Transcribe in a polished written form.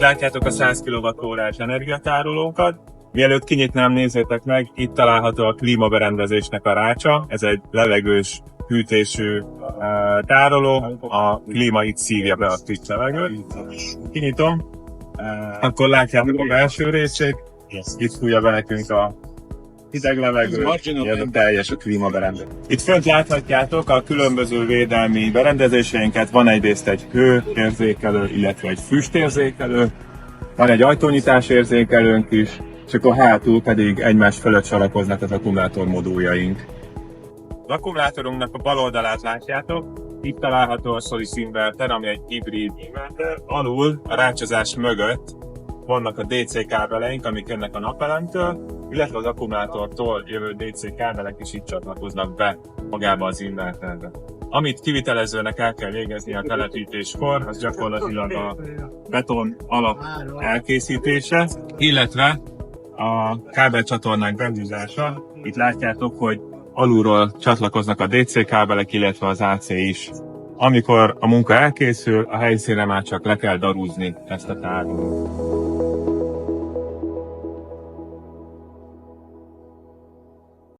látjátok a 100 kWh-órás energiatárolókat. Mielőtt kinyitnám, nézzétek meg, itt található a klímaberendezésnek a rácsa. Ez egy levegős, hűtésű tároló. A klíma itt szívja be a friss levegőt. Kinyitom, akkor látjátok a belső részét. Itt fújja be nekünk a hideg levegő, ez a teljes a klímaberendezés. Itt fönt láthatjátok a különböző védelmi berendezéseinket. Van egyrészt egy hőérzékelő, illetve egy füstérzékelő. Van egy ajtónyitás érzékelőnk is, és akkor hátul pedig egymás fölött sorakoznak az akkumulátor moduljaink. Az akkumulátorunknak a bal oldalát látjátok. Itt található a Solis inverter, ami egy hibrid inverter. Alul, a rácsozás mögött vannak a DC kábeleink, amik jönnek a napelemtől, illetve az akkumulátortól jövő DC kábelek is itt csatlakoznak be magába az inverterbe. Amit kivitelezőnek el kell végezni a telepítéskor, az gyakorlatilag a beton alap elkészítése, illetve a kábelcsatornák behúzása. Itt látjátok, hogy alulról csatlakoznak a DC kábelek, illetve az AC is. Amikor a munka elkészül, a helyszínre már csak le kell darúzni ezt a tárolót.